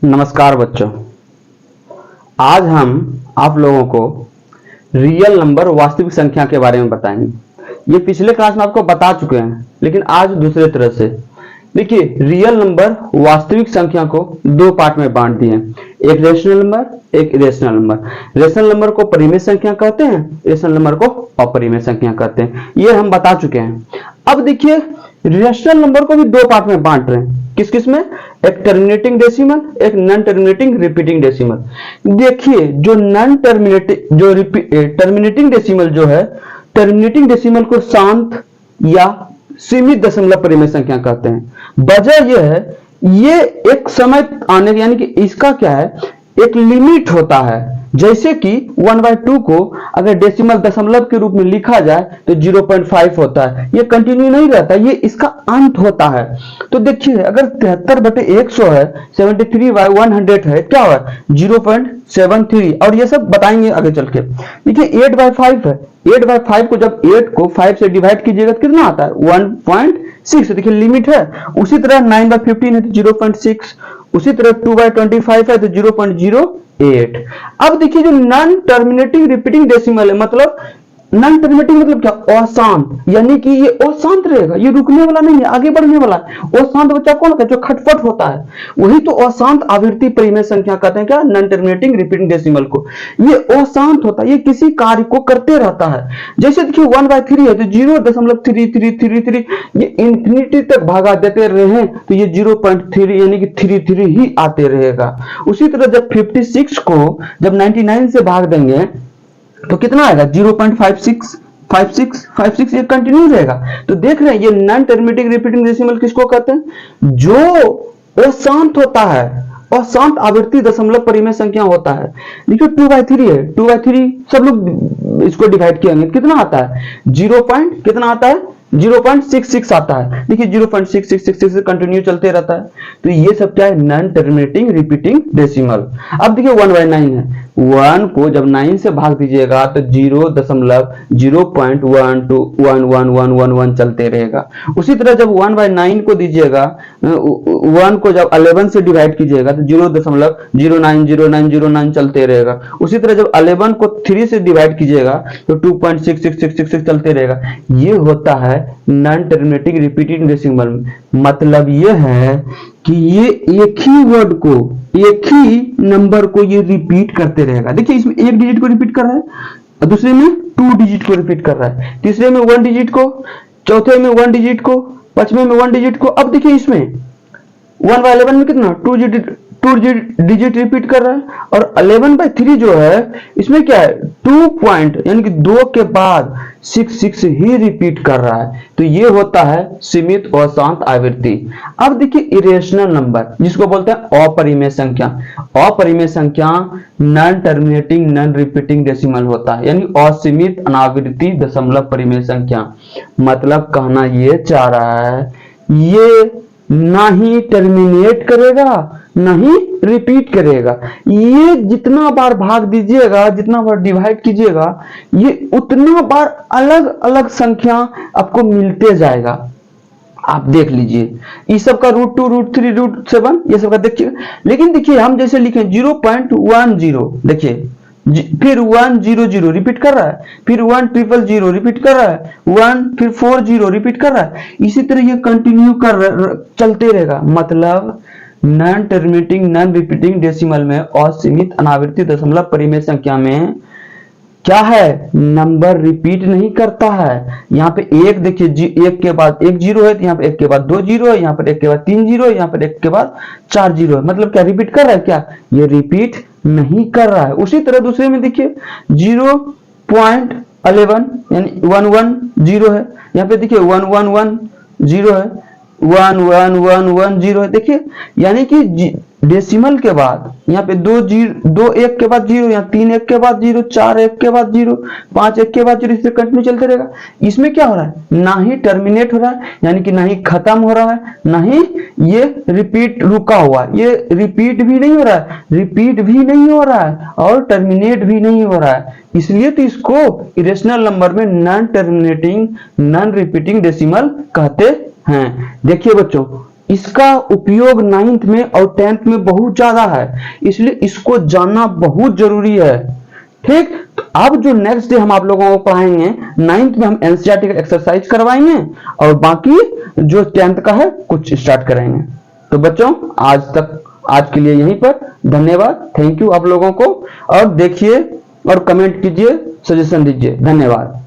नमस्कार बच्चों। आज हम आप लोगों को रियल नंबर वास्तविक संख्या के बारे में बताएंगे। ये पिछले क्लास में आपको बता चुके हैं, लेकिन आज दूसरे तरह से। देखिए, रियल नंबर वास्तविक संख्या को दो पार्ट में बांट दिए हैं, एक रेशनल नंबर, एक इरेशनल नंबर। रेशनल नंबर को परिमेय संख्या कहते हैं, इरेशनल नंबर को अपरिमेय संख्या कहते हैं। ये हम बता चुके हैं। अब देखिए, रेशनल नंबर को भी दो पार्ट में बांट रहे हैं। किस किस में? एक टर्मिनेटिंग डेसिमल, एक नॉन टर्मिनेटिंग रिपीटिंग डेसिमल। देखिए, जो नॉन टर्मिनेटिंग टर्मिनेटिंग डेसिमल जो है, टर्मिनेटिंग डेसिमल को शांत या सीमित दशमलव परिमेय संख्या कहते हैं। वजह यह है, ये एक समय आने यानी कि इसका क्या है, एक लिमिट होता है। जैसे कि 1/2 को अगर डेसिमल दशमलव के रूप में लिखा जाए तो 0.5 होता है। ये कंटिन्यू नहीं रहता, ये इसका अंत होता है। तो देखिए, अगर 73/100 है, 73/100 है, क्या हुआ? 0.73। और ये सब बताएंगे आगे चल के। देखिए, 8/5 है, 8/5 को जब 8 को 5 से डिवाइड कीजिएगा तो कितना आता है? 1.6। देखिए, लिमिट है। उसी तरह 9/15 है तो 0.6। उसी तरह 2/25 है तो 0.08। अब देखिए, जो नॉन टर्मिनेटिंग रिपीटिंग डेसिमल है, मतलब नॉन टर्मिनेटिंग मतलब क्या? अशांत, यानी कि ये अशांत रहेगा, ये रुकने वाला नहीं है, आगे बढ़ने वाला है। अशांत बच्चा कौन होता है? जो खटपट होता है, वही तो अशांत आवृत्ति परिमेय संख्या कहते हैं। क्या? नॉन टर्मिनेटिंग रिपीटिंग डेसिमल को। ये अशांत होता है, ये किसी कार्य को करते रहता है। जैसे देखिए, 1/3 है तो 0.3333, ये इंफिनिटी तक भागा देते रहे तो ये 0.3 यानी कि 33 ही आते रहेगा। उसी तरह जब 56 को जब 99 से भाग देंगे तो कितना आएगा? 0.56। 56 ये कंटिन्यू रहेगा। तो देख रहे हैं, ये नॉन टर्मिनेटिंग रिपीटिंग डेसिमल किसको कहते हैं? जो अशांत होता है, अशांत आवृत्ति दशमलव परिमेय संख्या होता है। देखिए, 2/3 है, 2/3 सब लोग इसको डिवाइड किएंगे, कितना आता है? 0. कितना आता है? 0.66 आता है। देखिए, 0.6666 कंटिन्यू चलते रहता है। तो ये सब क्या है? Non terminating repeating decimal. अब देखिए, 1/9 है, 1 को जब 9 से भाग दीजिएगा तो 0.0.1211111 चलते रहेगा। उसी तरह जब 1/9 को दीजिएगा, 1 को जब 11 से डिवाइड कीजिएगा तो 0.090909 चलते रहेगा। उसी तरह जब 11 को 3 से डिवाइड कीजिएगा तो 2.66666 चलते रहेगा। ये होता है नॉन टर्मिनेटिंग रिपीटिंग डेसिमल। मतलब ये है कि ये एक ही वर्ड को, एक ही नंबर को ये रिपीट करते रहेगा। देखिए, इसमें एक डिजिट को रिपीट कर रहा है, दूसरे में 2 डिजिट को रिपीट कर रहा है, तीसरे में 1 डिजिट को, चौथे में 1 डिजिट को, पांचवें में 1 डिजिट को। अब देखिए, इसमें 1/11 में कितना? 2 डिजिट रिपीट कर रहा है। और 11/3 जो है, इसमें क्या है? 2 पॉइंट यानी कि 2 के बाद 6 ही रिपीट कर रहा है। तो ये होता है सीमित और शांत आवृत्ति। अब देखिए, इरेशनल नंबर जिसको बोलते हैं अपरिमेय संख्या। अपरिमेय संख्या non terminating non repeating decimal होता है, यानी असीमित अनावृत्ति दशमलव परिमेय संख्या। मतलब कहना ये चाह रहा है, ये ना ही टर्मिनेट करेगा ना ही रिपीट करेगा। ये जितना बार भाग दीजिएगा, जितना बार डिवाइड कीजिएगा, ये उतना बार अलग अलग संख्या आपको मिलते जाएगा। आप देख लीजिए, इस सब का √2, √3, √7 ये सब का देखिए। लेकिन देखिए, हम जैसे लिखे 0.10, देखिए फिर 100 रिपीट कर रहा है, फिर 1000 रिपीट कर रहा है, 1 फिर 40 रिपीट कर रहा है। इसी तरह ये कंटिन्यू चलते रहेगा। मतलब non terminating non repeating decimal में असीमित अनावृत्ति दशमलव परिमेय संख्या में क्या है? नंबर रिपीट नहीं करता है। यहाँ पे एक देखिए, एक के बाद एक 0 है, तो यहाँ पे एक के बाद 2 0 है, यहाँ पर एक के बाद 3 0 है, यहाँ पर एक के बाद 4 0 है। मतलब क्या रिपीट कर रहा है? क्या ये रिपीट नहीं कर रहा है। उसी तरह दूसरे में देखिए, 0.11 यानी 110 है, यहाँ पे देखिए 1110 है, 1110 है। देखिए, यानी कि डेसिमल के बाद यहाँ पे 2 1 के बाद 0, यहाँ 3 1 के बाद 0, 4 1 के बाद 0, 5 1 के बाद 0, इससे कंटिन्यू चलते रहेगा। इसमें क्या हो रहा है? ना ही टर्मिनेट हो रहा है, यानी कि ना ही खत्म हो रहा है, ना ही ये रिपीट रुका हुआ है। ये रिपीट भी नहीं हो रहा है, रिपीट भी नहीं हो रहा है, और टर्मिनेट भी नहीं हो रहा है। इसलिए तो इसको इरेशनल नंबर में non terminating non repeating decimal कहते हैं। देखिए बच्चों, इसका उपयोग 9th में और 10th में बहुत ज्यादा है, इसलिए इसको जानना बहुत जरूरी है। ठीक, तो अब जो नेक्स्ट डे हम आप लोगों को पढ़ाएंगे 9th में हम एनसीईआरटी का एक्सरसाइज करवाएंगे और बाकी जो 10th का है कुछ स्टार्ट करेंगे। तो बच्चों आज के लिए यहीं पर धन्यवाद, थैंक यू आप लोगों को। और देखिए और कमेंट कीजिए, सजेशन दीजिए, धन्यवाद।